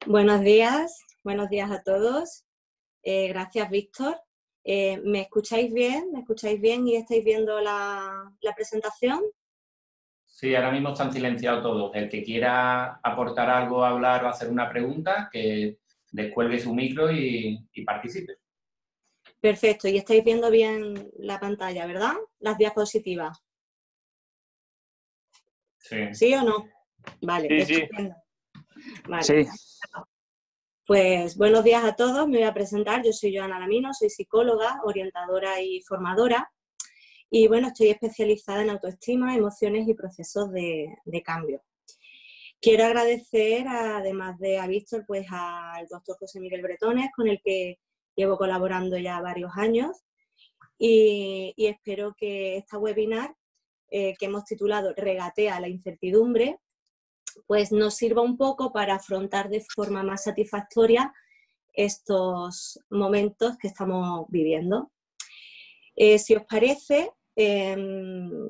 Buenos días a todos. Gracias, Víctor. ¿Me escucháis bien? ¿Me escucháis bien y estáis viendo la presentación? Sí, ahora mismo están silenciados todos. El que quiera aportar algo, hablar o hacer una pregunta, que descuelgue su micro y participe. Perfecto. Y estáis viendo bien la pantalla, ¿verdad? Las diapositivas. Sí. ¿Sí o no? Vale, Sí, estupendo. Vale. Sí. Pues buenos días a todos. Me voy a presentar. Yo soy Joana Lamino, soy psicóloga, orientadora y formadora. Y bueno, estoy especializada en autoestima, emociones y procesos de cambio. Quiero agradecer, además de a Víctor, pues al doctor José Miguel Bretones, con el que llevo colaborando ya varios años, y espero que esta webinar, que hemos titulado Regatea la incertidumbre, pues nos sirva un poco para afrontar de forma más satisfactoria estos momentos que estamos viviendo. Si os parece,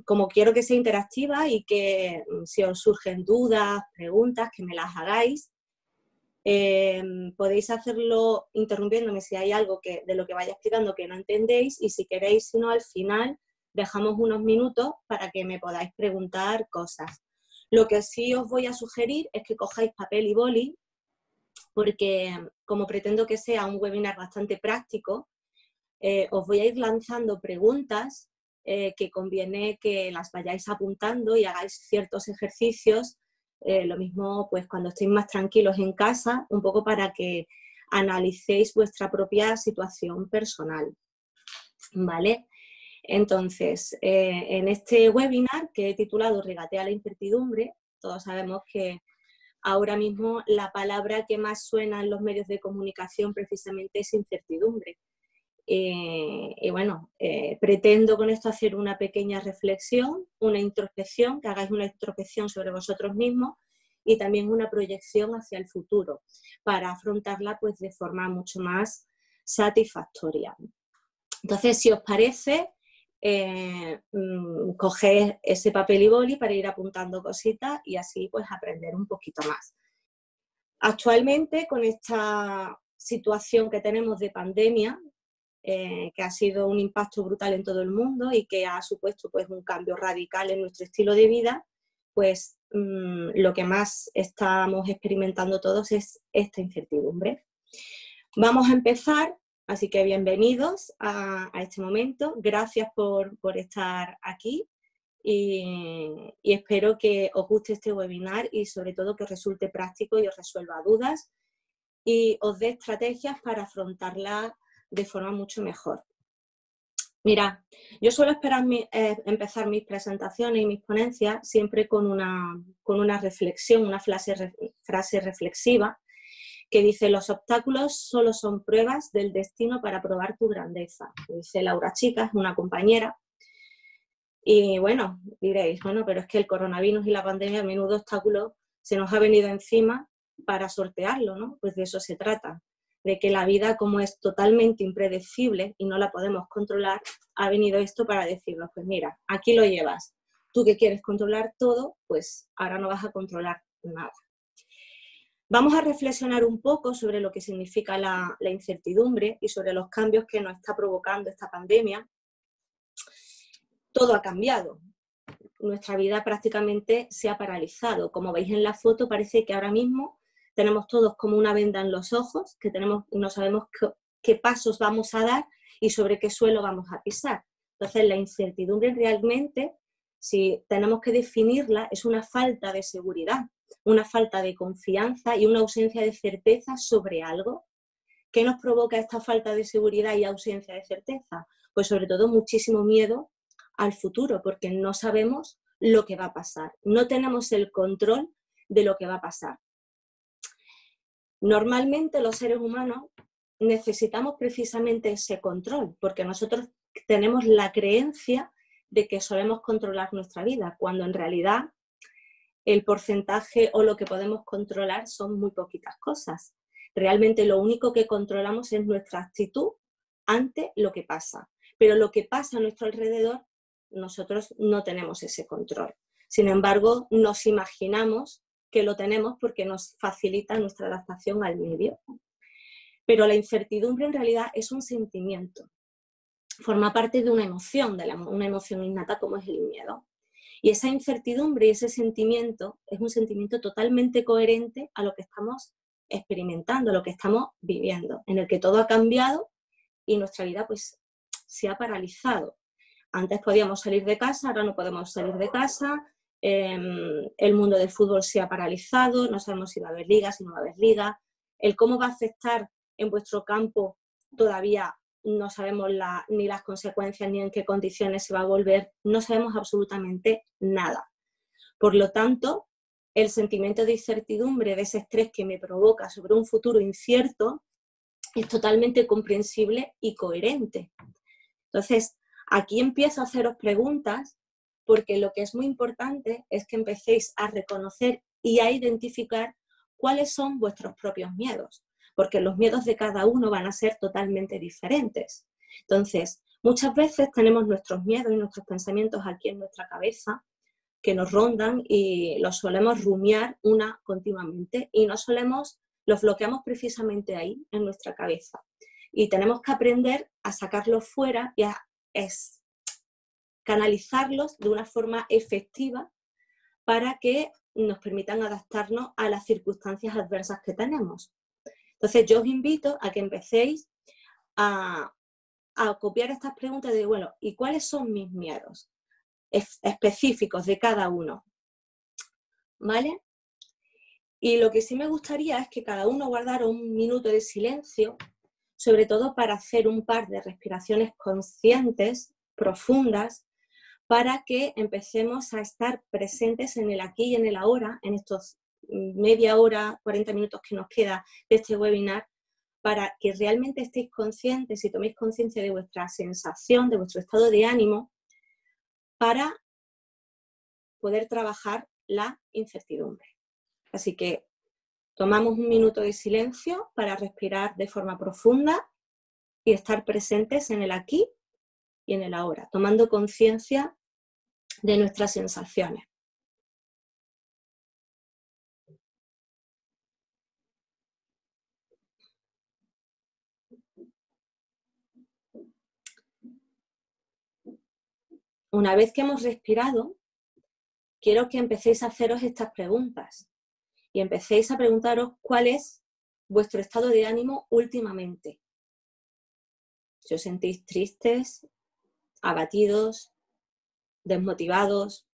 como quiero que sea interactiva y que si os surgen dudas, preguntas, que me las hagáis, podéis hacerlo interrumpiéndome si hay algo de lo que vaya explicando que no entendéis, y si queréis, si no, al final dejamos unos minutos para que me podáis preguntar cosas. Lo que sí os voy a sugerir es que cojáis papel y boli, porque como pretendo que sea un webinar bastante práctico, os voy a ir lanzando preguntas que conviene que las vayáis apuntando y hagáis ciertos ejercicios, lo mismo pues cuando estéis más tranquilos en casa, un poco para que analicéis vuestra propia situación personal, ¿vale? Entonces, en este webinar que he titulado Regatea la incertidumbre, todos sabemos que ahora mismo la palabra que más suena en los medios de comunicación precisamente es incertidumbre. Y bueno, pretendo con esto hacer una pequeña reflexión, una introspección, que hagáis una introspección sobre vosotros mismos y también una proyección hacia el futuro para afrontarla pues de forma mucho más satisfactoria. Entonces, si os parece, coged ese papel y boli para ir apuntando cositas y así pues aprender un poquito más. Actualmente, con esta situación que tenemos de pandemia, que ha sido un impacto brutal en todo el mundo y que ha supuesto pues, un cambio radical en nuestro estilo de vida, pues lo que más estamos experimentando todos es esta incertidumbre. Vamos a empezar, así que bienvenidos a este momento. Gracias por estar aquí y espero que os guste este webinar y sobre todo que os resulte práctico y os resuelva dudas y os dé estrategias para afrontarla de forma mucho mejor. Mira, yo suelo empezar mis presentaciones y mis ponencias siempre con una reflexión, una frase reflexiva que dice: los obstáculos solo son pruebas del destino para probar tu grandeza. Lo dice Laura Chicas, una compañera. Y bueno, diréis, bueno, pero es que el coronavirus y la pandemia, a menudo obstáculos se nos ha venido encima para sortearlo, ¿no? Pues de eso se trata, de que la vida, como es totalmente impredecible y no la podemos controlar, ha venido esto para decirnos, pues mira, aquí lo llevas. Tú que quieres controlar todo, pues ahora no vas a controlar nada. Vamos a reflexionar un poco sobre lo que significa la incertidumbre y sobre los cambios que nos está provocando esta pandemia. Todo ha cambiado. Nuestra vida prácticamente se ha paralizado. Como veis en la foto, parece que ahora mismo tenemos todos como una venda en los ojos, que no sabemos qué pasos vamos a dar y sobre qué suelo vamos a pisar. Entonces, la incertidumbre realmente, si tenemos que definirla, es una falta de seguridad, una falta de confianza y una ausencia de certeza sobre algo. ¿Qué nos provoca esta falta de seguridad y ausencia de certeza? Pues sobre todo muchísimo miedo al futuro, porque no sabemos lo que va a pasar. No tenemos el control de lo que va a pasar. Normalmente los seres humanos necesitamos precisamente ese control, porque nosotros tenemos la creencia de que solemos controlar nuestra vida, cuando en realidad el porcentaje o lo que podemos controlar son muy poquitas cosas. Realmente lo único que controlamos es nuestra actitud ante lo que pasa. Pero lo que pasa a nuestro alrededor, nosotros no tenemos ese control. Sin embargo, nos imaginamos que lo tenemos porque nos facilita nuestra adaptación al medio. Pero la incertidumbre en realidad es un sentimiento, forma parte de una emoción innata como es el miedo. Y esa incertidumbre y ese sentimiento es un sentimiento totalmente coherente a lo que estamos experimentando, a lo que estamos viviendo, en el que todo ha cambiado y nuestra vida pues se ha paralizado. Antes podíamos salir de casa, ahora no podemos salir de casa, el mundo del fútbol se ha paralizado, no sabemos si va a haber liga, si no va a haber liga, el cómo va a afectar en vuestro campo todavía no sabemos ni las consecuencias ni en qué condiciones se va a volver, no sabemos absolutamente nada. Por lo tanto, el sentimiento de incertidumbre, de ese estrés que me provoca sobre un futuro incierto, es totalmente comprensible y coherente. Entonces, aquí empiezo a haceros preguntas porque lo que es muy importante es que empecéis a reconocer y a identificar cuáles son vuestros propios miedos, porque los miedos de cada uno van a ser totalmente diferentes. Entonces, muchas veces tenemos nuestros miedos y nuestros pensamientos aquí en nuestra cabeza que nos rondan y los solemos rumiar continuamente y los bloqueamos precisamente ahí, en nuestra cabeza. Y tenemos que aprender a sacarlos fuera y a canalizarlos de una forma efectiva para que nos permitan adaptarnos a las circunstancias adversas que tenemos. Entonces yo os invito a que empecéis a copiar estas preguntas de, bueno, ¿y cuáles son mis miedos específicos de cada uno? ¿Vale? Y lo que sí me gustaría es que cada uno guardara un minuto de silencio, sobre todo para hacer un par de respiraciones conscientes, profundas, para que empecemos a estar presentes en el aquí y en el ahora, en estos media hora, 40 minutos que nos queda de este webinar, para que realmente estéis conscientes y toméis conciencia de vuestra sensación, de vuestro estado de ánimo, para poder trabajar la incertidumbre. Así que tomamos un minuto de silencio para respirar de forma profunda y estar presentes en el aquí y en el ahora, tomando conciencia de nuestras sensaciones. Una vez que hemos respirado, quiero que empecéis a haceros estas preguntas y empecéis a preguntaros cuál es vuestro estado de ánimo últimamente. Si os sentís tristes, abatidos, desmotivados.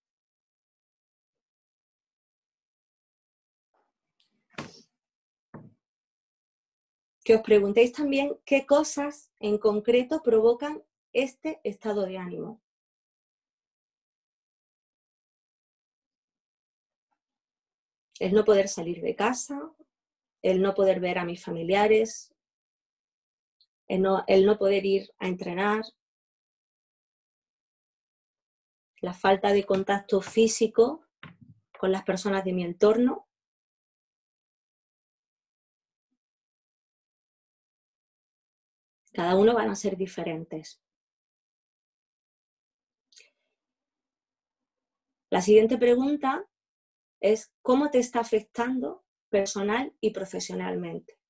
Que os preguntéis también qué cosas en concreto provocan este estado de ánimo. El no poder salir de casa, el no poder ver a mis familiares, el no poder ir a entrenar, la falta de contacto físico con las personas de mi entorno. Cada uno van a ser diferentes. La siguiente pregunta es ¿cómo te está afectando personal y profesionalmente?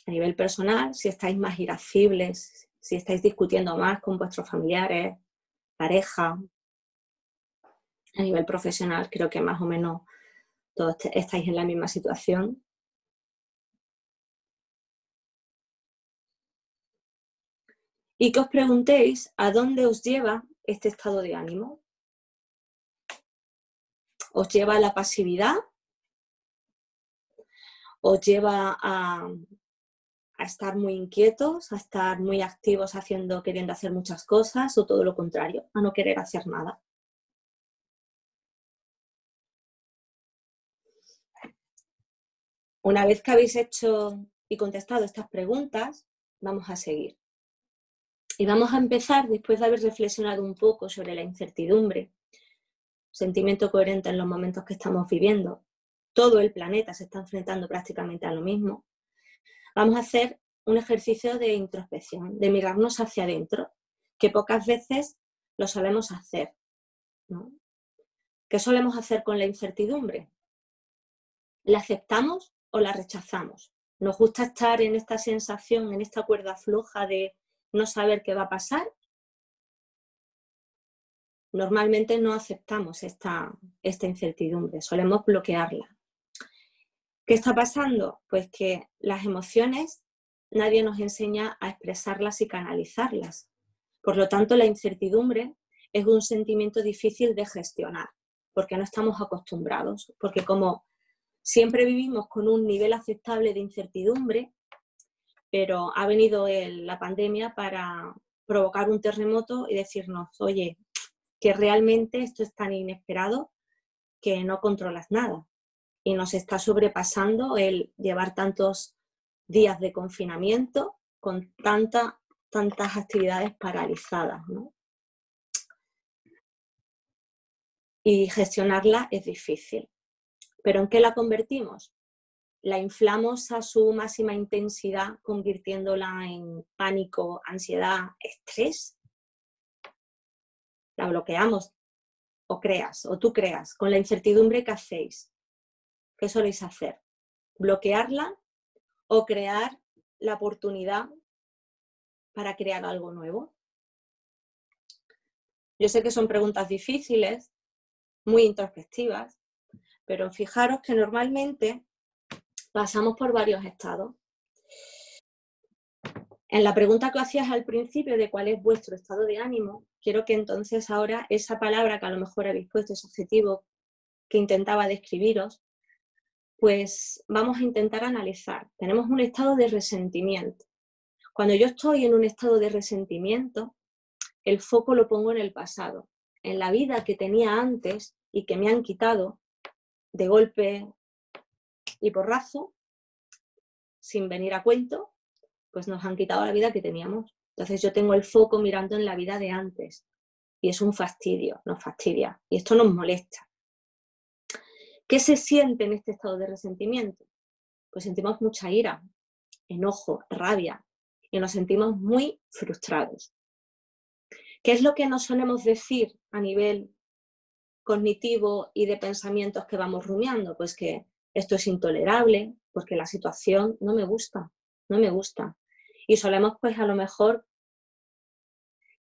A nivel personal, si estáis más irascibles, si estáis discutiendo más con vuestros familiares, pareja. A nivel profesional, creo que más o menos todos estáis en la misma situación. Y que os preguntéis a dónde os lleva este estado de ánimo. ¿Os lleva a la pasividad? ¿Os lleva a estar muy inquietos, a estar muy activos queriendo hacer muchas cosas, o todo lo contrario, a no querer hacer nada? Una vez que habéis hecho y contestado estas preguntas, vamos a seguir. Y vamos a empezar, después de haber reflexionado un poco sobre la incertidumbre, sentimiento coherente en los momentos que estamos viviendo, todo el planeta se está enfrentando prácticamente a lo mismo, vamos a hacer un ejercicio de introspección, de mirarnos hacia adentro, que pocas veces lo sabemos hacer. ¿no? ¿Qué solemos hacer con la incertidumbre? ¿La aceptamos o la rechazamos? ¿Nos gusta estar en esta sensación, en esta cuerda floja de no saber qué va a pasar? Normalmente no aceptamos esta incertidumbre, solemos bloquearla. ¿Qué está pasando? Pues que las emociones nadie nos enseña a expresarlas y canalizarlas. Por lo tanto, la incertidumbre es un sentimiento difícil de gestionar, porque no estamos acostumbrados, porque como siempre vivimos con un nivel aceptable de incertidumbre, pero ha venido la pandemia para provocar un terremoto y decirnos, oye, que realmente esto es tan inesperado que no controlas nada. Y nos está sobrepasando el llevar tantos días de confinamiento con tantas actividades paralizadas, ¿no? Y gestionarla es difícil. ¿Pero en qué la convertimos? La inflamos a su máxima intensidad, convirtiéndola en pánico, ansiedad, estrés. La bloqueamos, o tú creas, con la incertidumbre que hacéis. ¿Qué soléis hacer? ¿Bloquearla o crear la oportunidad para crear algo nuevo? Yo sé que son preguntas difíciles, muy introspectivas, pero fijaros que normalmente pasamos por varios estados. En la pregunta que hacías al principio de cuál es vuestro estado de ánimo, quiero que entonces ahora esa palabra que a lo mejor habéis puesto, ese adjetivo que intentaba describiros, pues vamos a intentar analizar. Tenemos un estado de resentimiento. Cuando yo estoy en un estado de resentimiento, el foco lo pongo en el pasado, en la vida que tenía antes y que me han quitado de golpe y porrazo, sin venir a cuento, pues nos han quitado la vida que teníamos. Entonces yo tengo el foco mirando en la vida de antes y es un fastidio, nos fastidia y esto nos molesta. ¿Qué se siente en este estado de resentimiento? Pues sentimos mucha ira, enojo, rabia y nos sentimos muy frustrados. ¿Qué es lo que nos solemos decir a nivel cognitivo y de pensamientos que vamos rumiando? Pues que esto es intolerable, porque la situación no me gusta, no me gusta. Y solemos, pues a lo mejor,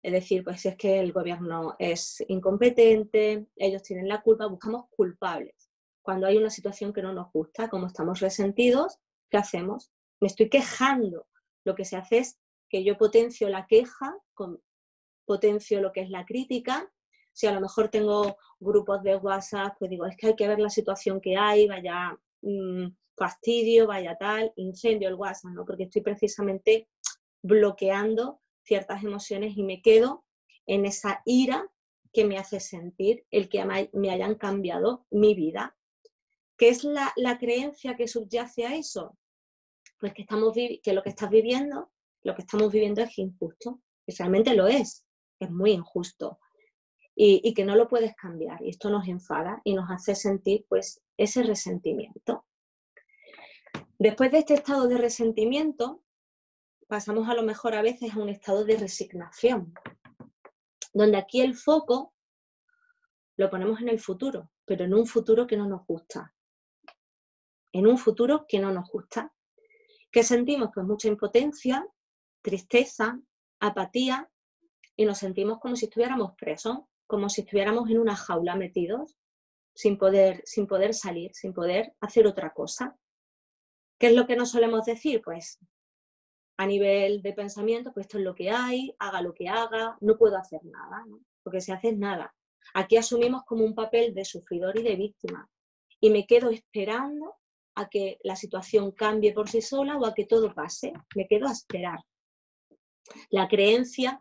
decir, pues es que el gobierno es incompetente, ellos tienen la culpa, buscamos culpables. Cuando hay una situación que no nos gusta, como estamos resentidos, ¿qué hacemos? Me estoy quejando. Lo que se hace es que yo potencio la queja, potencio lo que es la crítica. Si a lo mejor tengo grupos de WhatsApp, pues digo, es que hay que ver la situación que hay, vaya fastidio, vaya tal, incendio el WhatsApp, ¿no? Porque estoy precisamente bloqueando ciertas emociones y me quedo en esa ira que me hace sentir el que me hayan cambiado mi vida. ¿Qué es la creencia que subyace a eso? Pues que lo que estás viviendo, lo que estamos viviendo es injusto, y realmente lo es muy injusto. Y que no lo puedes cambiar. Y esto nos enfada y nos hace sentir pues ese resentimiento. Después de este estado de resentimiento, pasamos a lo mejor a veces a un estado de resignación, donde aquí el foco lo ponemos en el futuro, pero en un futuro que no nos gusta. En un futuro que no nos gusta. ¿Qué sentimos? Pues mucha impotencia, tristeza, apatía, y nos sentimos como si estuviéramos presos, como si estuviéramos en una jaula metidos, sin poder salir, sin poder hacer otra cosa. ¿Qué es lo que nos solemos decir? Pues a nivel de pensamiento, pues esto es lo que hay, haga lo que haga, no puedo hacer nada, ¿no? Porque si haces nada. Aquí asumimos como un papel de sufridor y de víctima. Y me quedo esperando a que la situación cambie por sí sola o a que todo pase. Me quedo a esperar. La creencia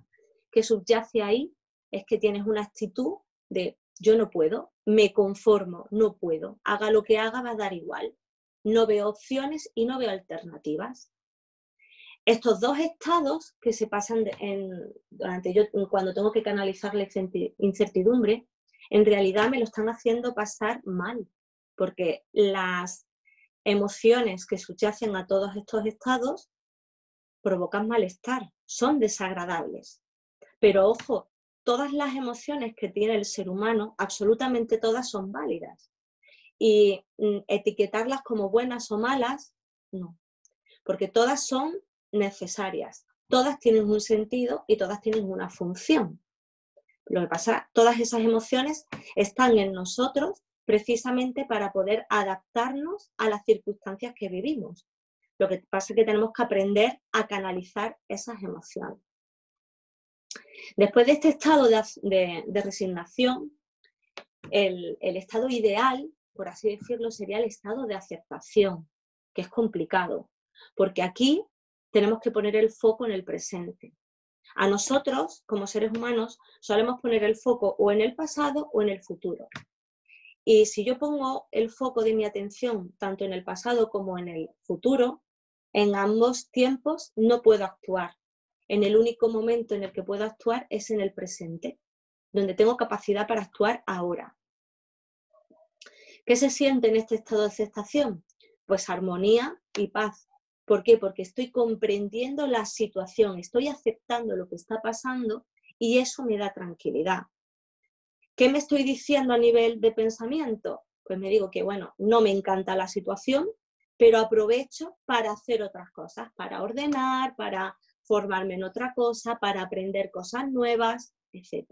que subyace ahí es que tienes una actitud de yo no puedo, me conformo, no puedo, haga lo que haga va a dar igual, no veo opciones y no veo alternativas. Estos dos estados que se pasan cuando tengo que canalizar la incertidumbre, en realidad me lo están haciendo pasar mal, porque las emociones que subyacen a todos estos estados provocan malestar, son desagradables. Pero ojo, todas las emociones que tiene el ser humano, absolutamente todas son válidas. Y etiquetarlas como buenas o malas, no, porque todas son necesarias, todas tienen un sentido y todas tienen una función. Lo que pasa, todas esas emociones están en nosotros precisamente para poder adaptarnos a las circunstancias que vivimos. Lo que pasa es que tenemos que aprender a canalizar esas emociones. Después de este estado de resignación, el estado ideal, por así decirlo, sería el estado de aceptación, que es complicado, porque aquí tenemos que poner el foco en el presente. A nosotros, como seres humanos, solemos poner el foco o en el pasado o en el futuro. Y si yo pongo el foco de mi atención tanto en el pasado como en el futuro, en ambos tiempos no puedo actuar. En el único momento en el que puedo actuar es en el presente, donde tengo capacidad para actuar ahora. ¿Qué se siente en este estado de aceptación? Pues armonía y paz. ¿Por qué? Porque estoy comprendiendo la situación, estoy aceptando lo que está pasando y eso me da tranquilidad. ¿Qué me estoy diciendo a nivel de pensamiento? Pues me digo que, bueno, no me encanta la situación, pero aprovecho para hacer otras cosas, para ordenar, para formarme en otra cosa, para aprender cosas nuevas, etc.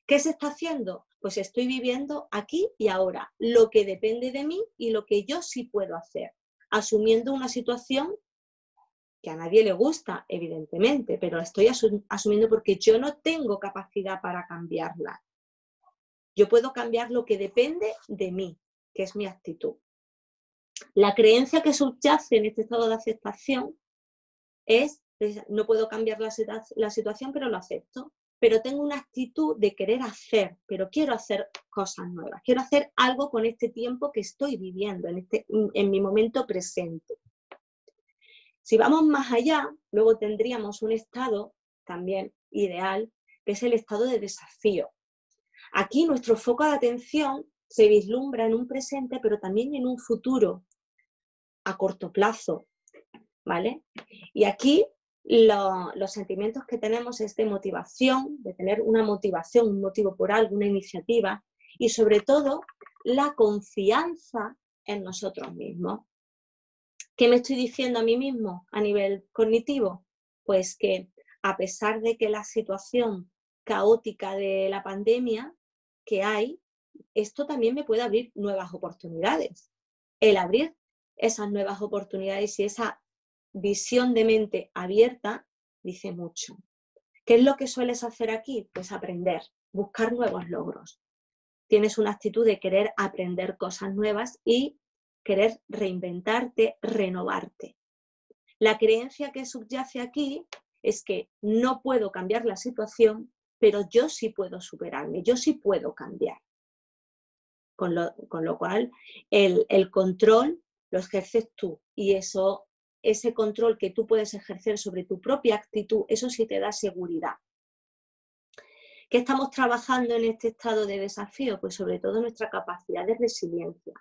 ¿Qué se está haciendo? Pues estoy viviendo aquí y ahora, lo que depende de mí y lo que yo sí puedo hacer, asumiendo una situación que a nadie le gusta, evidentemente, pero la estoy asumiendo porque yo no tengo capacidad para cambiarla. Yo puedo cambiar lo que depende de mí, que es mi actitud. La creencia que subyace en este estado de aceptación es, no puedo cambiar la situación, pero lo acepto. Pero tengo una actitud de querer hacer, pero quiero hacer cosas nuevas, quiero hacer algo con este tiempo que estoy viviendo, en mi momento presente. Si vamos más allá, luego tendríamos un estado también ideal, que es el estado de desafío. Aquí nuestro foco de atención se vislumbra en un presente, pero también en un futuro a corto plazo, ¿vale? Y aquí los sentimientos que tenemos es de motivación, de tener una motivación, un motivo por algo, una iniciativa, y sobre todo la confianza en nosotros mismos. ¿Qué me estoy diciendo a mí mismo a nivel cognitivo? Pues que a pesar de que la situación caótica de la pandemia que hay, esto también me puede abrir nuevas oportunidades. El abrir esas nuevas oportunidades y esa visión de mente abierta dice mucho. ¿Qué es lo que sueles hacer aquí? Pues aprender, buscar nuevos logros. Tienes una actitud de querer aprender cosas nuevas y querer reinventarte, renovarte. La creencia que subyace aquí es que no puedo cambiar la situación, pero yo sí puedo superarme, yo sí puedo cambiar. Con lo cual, el control lo ejerces tú y ese control que tú puedes ejercer sobre tu propia actitud, eso sí te da seguridad. ¿Qué estamos trabajando en este estado de desafío? Pues sobre todo nuestra capacidad de resiliencia.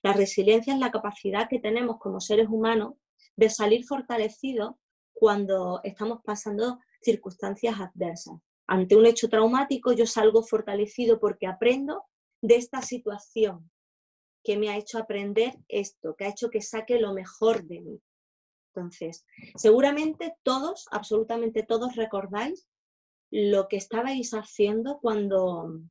La resiliencia es la capacidad que tenemos como seres humanos de salir fortalecidos cuando estamos pasando circunstancias adversas. Ante un hecho traumático yo salgo fortalecido porque aprendo de esta situación que me ha hecho aprender esto, que ha hecho que saque lo mejor de mí. Entonces, seguramente todos, absolutamente todos recordáis lo que estabais haciendo cuando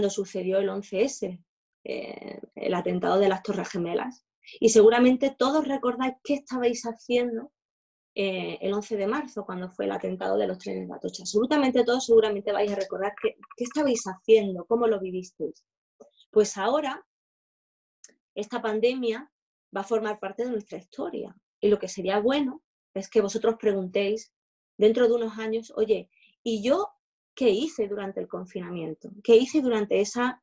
sucedió el 11S, el atentado de las Torres Gemelas. Y seguramente todos recordáis qué estabais haciendo el 11 de marzo, cuando fue el atentado de los trenes de Atocha. Absolutamente todos seguramente vais a recordar qué estabais haciendo, cómo lo vivisteis. Pues ahora, esta pandemia va a formar parte de nuestra historia. Y lo que sería bueno es que vosotros preguntéis dentro de unos años, oye, ¿y yo qué hice durante el confinamiento? ¿Qué hice durante esa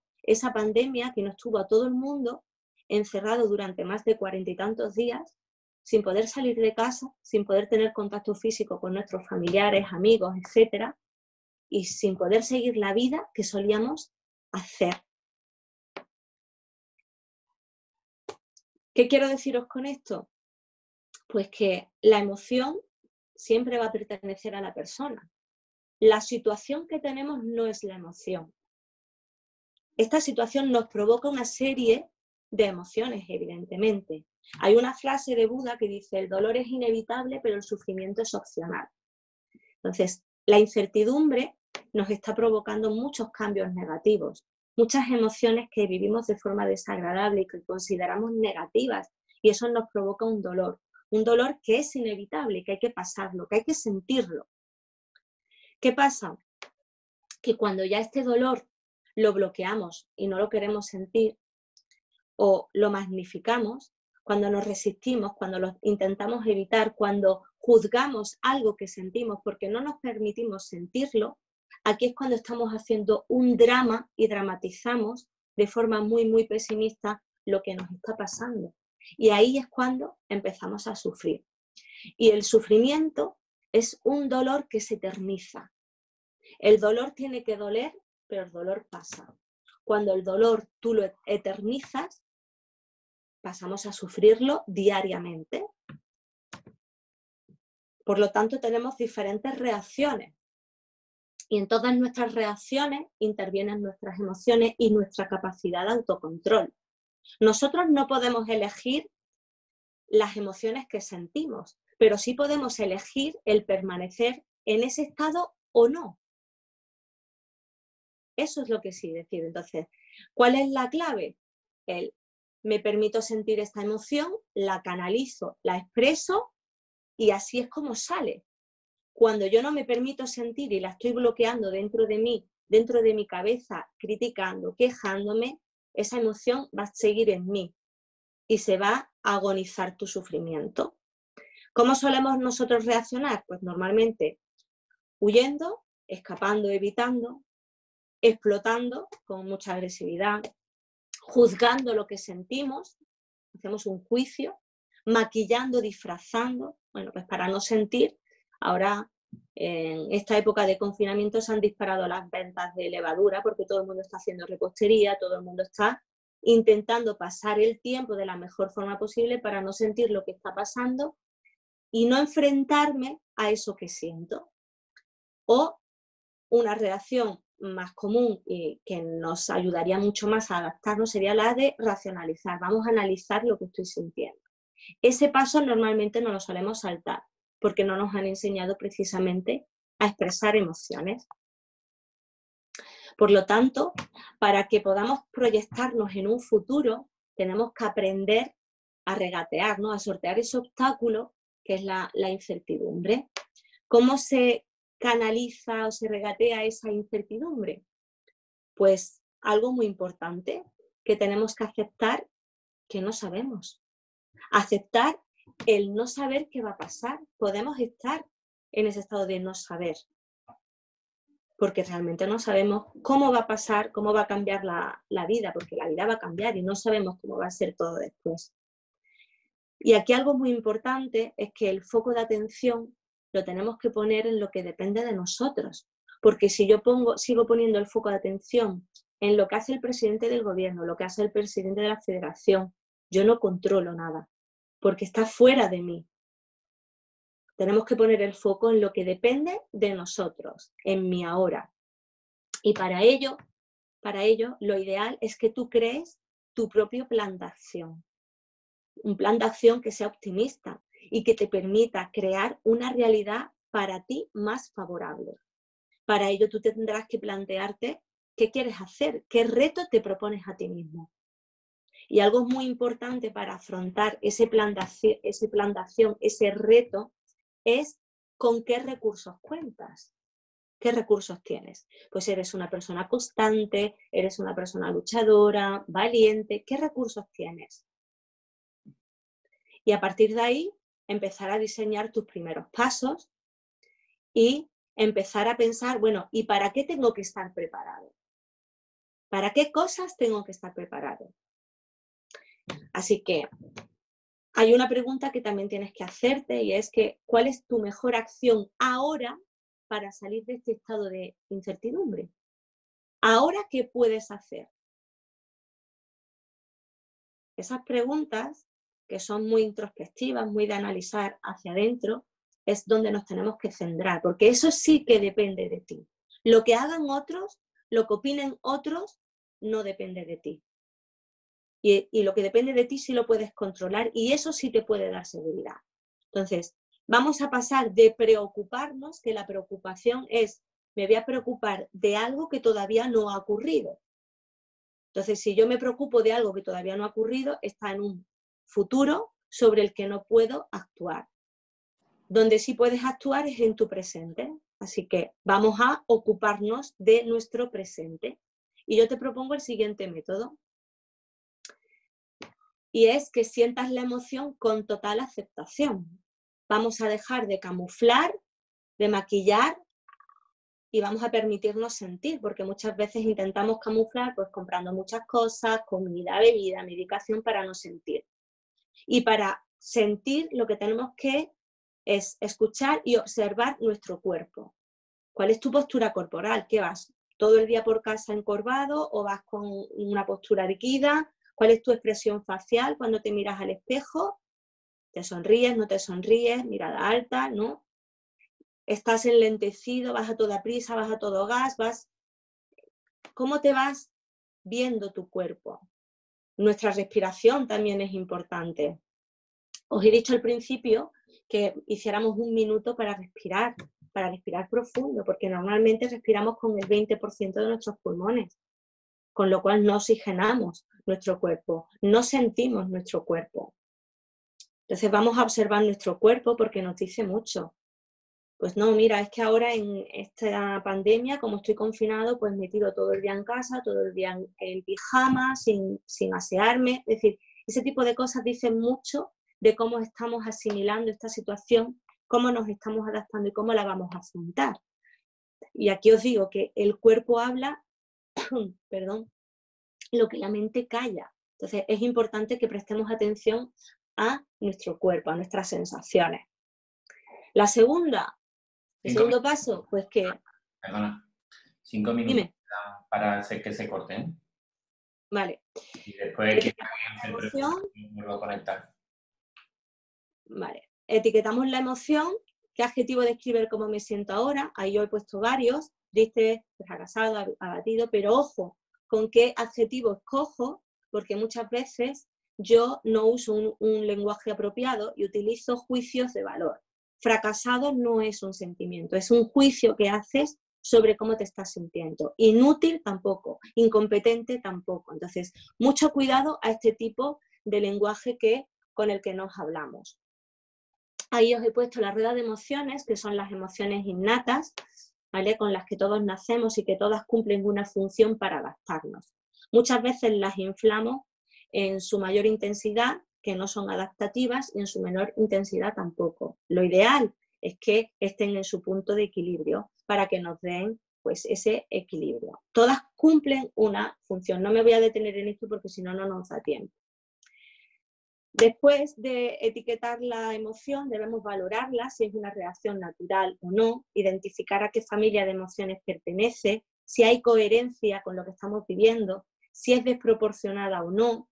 pandemia que nos tuvo a todo el mundo encerrado durante más de 40 y tantos días, sin poder salir de casa, sin poder tener contacto físico con nuestros familiares, amigos, etcétera, y sin poder seguir la vida que solíamos hacer? ¿Qué quiero deciros con esto? Pues que la emoción siempre va a pertenecer a la persona. la situación que tenemos no es la emoción. Esta situación nos provoca una serie de emociones, evidentemente. Hay una frase de Buda que dice: el dolor es inevitable, pero el sufrimiento es opcional. Entonces, la incertidumbre nos está provocando muchos cambios negativos, muchas emociones que vivimos de forma desagradable y que consideramos negativas, y eso nos provoca un dolor que es inevitable, que hay que pasarlo, que hay que sentirlo. ¿Qué pasa? Que cuando ya este dolor lo bloqueamos y no lo queremos sentir, o lo magnificamos, cuando nos resistimos, cuando lo intentamos evitar, cuando juzgamos algo que sentimos porque no nos permitimos sentirlo, aquí es cuando estamos haciendo un drama y dramatizamos de forma muy, muy pesimista lo que nos está pasando. Y ahí es cuando empezamos a sufrir. Y el sufrimiento es un dolor que se eterniza. El dolor tiene que doler, pero el dolor pasa. Cuando el dolor tú lo eternizas, pasamos a sufrirlo diariamente. Por lo tanto, tenemos diferentes reacciones. Y en todas nuestras reacciones intervienen nuestras emociones y nuestra capacidad de autocontrol. Nosotros no podemos elegir las emociones que sentimos, pero sí podemos elegir el permanecer en ese estado o no. Eso es lo que sí decido. Entonces, ¿cuál es la clave? Me permito sentir esta emoción, la canalizo, la expreso y así es como sale. Cuando yo no me permito sentir y la estoy bloqueando dentro de mí, dentro de mi cabeza, criticando, quejándome, esa emoción va a seguir en mí y se va a agonizar tu sufrimiento. ¿Cómo solemos nosotros reaccionar? Pues normalmente huyendo, escapando, evitando, explotando con mucha agresividad, juzgando lo que sentimos, hacemos un juicio, maquillando, disfrazando, bueno, pues para no sentir. Ahora, en esta época de confinamiento se han disparado las ventas de levadura porque todo el mundo está haciendo repostería, todo el mundo está intentando pasar el tiempo de la mejor forma posible para no sentir lo que está pasando y no enfrentarme a eso que siento. O una reacción más común y que nos ayudaría mucho más a adaptarnos sería la de racionalizar. Vamos a analizar lo que estoy sintiendo. Ese paso normalmente no lo solemos saltar porque no nos han enseñado precisamente a expresar emociones. Por lo tanto, para que podamos proyectarnos en un futuro, tenemos que aprender a regatear, ¿no? A sortear ese obstáculo que es la incertidumbre. ¿Cómo se canaliza o se regatea esa incertidumbre? Pues algo muy importante, que tenemos que aceptar que no sabemos. Aceptar el no saber qué va a pasar. Podemos estar en ese estado de no saber, porque realmente no sabemos cómo va a pasar, cómo va a cambiar la vida, porque la vida va a cambiar y no sabemos cómo va a ser todo después. Y aquí algo muy importante es que el foco de atención lo tenemos que poner en lo que depende de nosotros, porque si yo sigo poniendo el foco de atención en lo que hace el presidente del gobierno, lo que hace el presidente de la federación, yo no controlo nada, porque está fuera de mí. Tenemos que poner el foco en lo que depende de nosotros, en mi ahora. Y para ello, lo ideal es que tú crees tu propio plan de acción. Un plan de acción que sea optimista y que te permita crear una realidad para ti más favorable. Para ello tú tendrás que plantearte qué quieres hacer, qué reto te propones a ti mismo. Y algo muy importante para afrontar ese plan de acción, ese reto, es con qué recursos cuentas. ¿Qué recursos tienes? Pues eres una persona constante, eres una persona luchadora, valiente. ¿Qué recursos tienes? Y a partir de ahí, empezar a diseñar tus primeros pasos y empezar a pensar, bueno, ¿y para qué tengo que estar preparado? ¿Para qué cosas tengo que estar preparado? Así que hay una pregunta que también tienes que hacerte y es que, ¿cuál es tu mejor acción ahora para salir de este estado de incertidumbre? ¿Ahora qué puedes hacer? Esas preguntas, que son muy introspectivas, muy de analizar hacia adentro, es donde nos tenemos que centrar, porque eso sí que depende de ti. Lo que hagan otros, lo que opinen otros, no depende de ti. Y lo que depende de ti sí lo puedes controlar y eso sí te puede dar seguridad. Entonces, vamos a pasar de preocuparnos, que la preocupación es, me voy a preocupar de algo que todavía no ha ocurrido. Entonces, si yo me preocupo de algo que todavía no ha ocurrido, está en un futuro sobre el que no puedo actuar. Donde sí puedes actuar es en tu presente. Así que vamos a ocuparnos de nuestro presente. Y yo te propongo el siguiente método. Y es que sientas la emoción con total aceptación. Vamos a dejar de camuflar, de maquillar y vamos a permitirnos sentir, porque muchas veces intentamos camuflar pues comprando muchas cosas, comida, bebida, medicación para no sentir. Y para sentir lo que tenemos que es escuchar y observar nuestro cuerpo. ¿Cuál es tu postura corporal? ¿Qué vas? ¿Todo el día por casa encorvado o vas con una postura erguida? ¿Cuál es tu expresión facial cuando te miras al espejo? ¿Te sonríes, no te sonríes? Mirada alta, ¿no? ¿Estás enlentecido, vas a toda prisa, vas a todo gas? ¿Cómo te vas viendo tu cuerpo? Nuestra respiración también es importante. Os he dicho al principio que hiciéramos 1 minuto para respirar profundo, porque normalmente respiramos con el 20% de nuestros pulmones, con lo cual no oxigenamos nuestro cuerpo, no sentimos nuestro cuerpo. Entonces vamos a observar nuestro cuerpo porque nos dice mucho. Pues no, mira, es que ahora en esta pandemia, como estoy confinado, pues me tiro todo el día en casa, todo el día en pijama, sin asearme. Es decir, ese tipo de cosas dicen mucho de cómo estamos asimilando esta situación, cómo nos estamos adaptando y cómo la vamos a afrontar. Y aquí os digo que el cuerpo habla, perdón, lo que la mente calla. Entonces es importante que prestemos atención a nuestro cuerpo, a nuestras sensaciones. El segundo paso, pues que... Perdona, 5 minutos. Dime. Para hacer que se corten. Vale. Y después vuelvo a conectar. Vale. Etiquetamos la emoción. ¿Qué adjetivo describe cómo me siento ahora? Ahí yo he puesto varios. Triste, fracasado, abatido. Pero ojo, con qué adjetivo escojo, porque muchas veces yo no uso un lenguaje apropiado y utilizo juicios de valor. Fracasado no es un sentimiento, es un juicio que haces sobre cómo te estás sintiendo. Inútil tampoco, incompetente tampoco. Entonces, mucho cuidado a este tipo de lenguaje con el que nos hablamos. Ahí os he puesto la rueda de emociones, que son las emociones innatas, ¿vale? Con las que todos nacemos y que todas cumplen una función para adaptarnos. Muchas veces las inflamos en su mayor intensidad, que no son adaptativas, y en su menor intensidad tampoco. Lo ideal es que estén en su punto de equilibrio para que nos den pues, ese equilibrio. Todas cumplen una función. No me voy a detener en esto porque si no, no nos da tiempo. Después de etiquetar la emoción, debemos valorarla, si es una reacción natural o no, identificar a qué familia de emociones pertenece, si hay coherencia con lo que estamos viviendo, si es desproporcionada o no,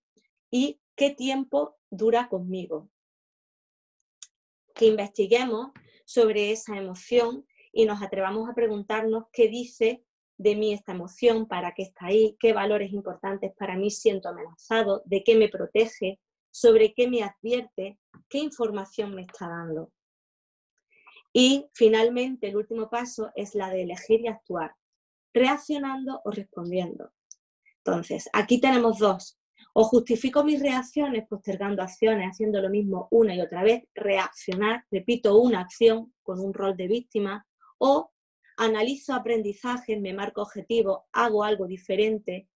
y qué tiempo dura conmigo. Que investiguemos sobre esa emoción y nos atrevamos a preguntarnos qué dice de mí esta emoción, para qué está ahí, qué valores importantes para mí siento amenazado, de qué me protege, sobre qué me advierte, qué información me está dando. Y finalmente el último paso es la de elegir y actuar, reaccionando o respondiendo. Entonces, aquí tenemos dos. O justifico mis reacciones postergando acciones, haciendo lo mismo una y otra vez, reaccionar, repito una acción con un rol de víctima, o analizo aprendizajes, me marco objetivos, hago algo diferente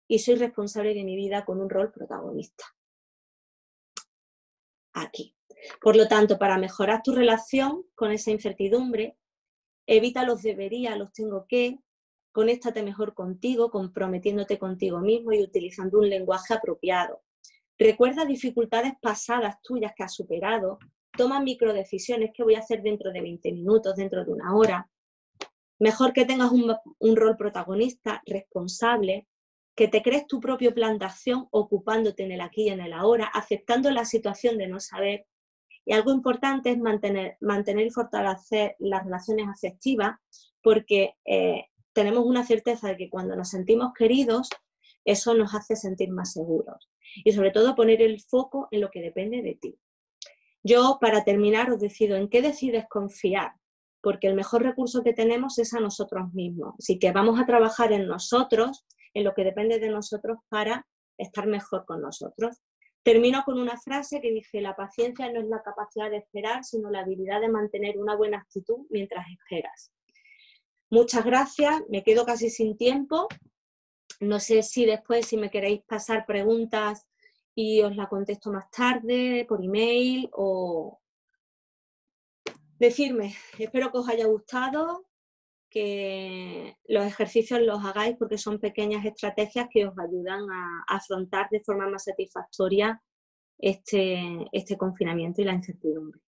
y soy responsable de mi vida con un rol protagonista. Aquí. Por lo tanto, para mejorar tu relación con esa incertidumbre, evita los debería, los tengo que, conéctate mejor contigo, comprometiéndote contigo mismo y utilizando un lenguaje apropiado. Recuerda dificultades pasadas tuyas que has superado, toma microdecisiones, ¿qué voy a hacer dentro de 20 minutos, dentro de una hora? Mejor que tengas un rol protagonista, responsable, que te crees tu propio plan de acción ocupándote en el aquí y en el ahora, aceptando la situación de no saber Y algo importante es mantener y fortalecer las relaciones afectivas, porque tenemos una certeza de que cuando nos sentimos queridos, eso nos hace sentir más seguros. Y sobre todo poner el foco en lo que depende de ti. Yo, para terminar, os decido en qué decides confiar, porque el mejor recurso que tenemos es a nosotros mismos. Así que vamos a trabajar en nosotros, en lo que depende de nosotros para estar mejor con nosotros. Termino con una frase que dice: la paciencia no es la capacidad de esperar, sino la habilidad de mantener una buena actitud mientras esperas. Muchas gracias, me quedo casi sin tiempo. No sé si después, si me queréis pasar preguntas y os la contesto más tarde, por email, o decirme. Espero que os haya gustado, que los ejercicios los hagáis porque son pequeñas estrategias que os ayudan a afrontar de forma más satisfactoria este confinamiento y la incertidumbre.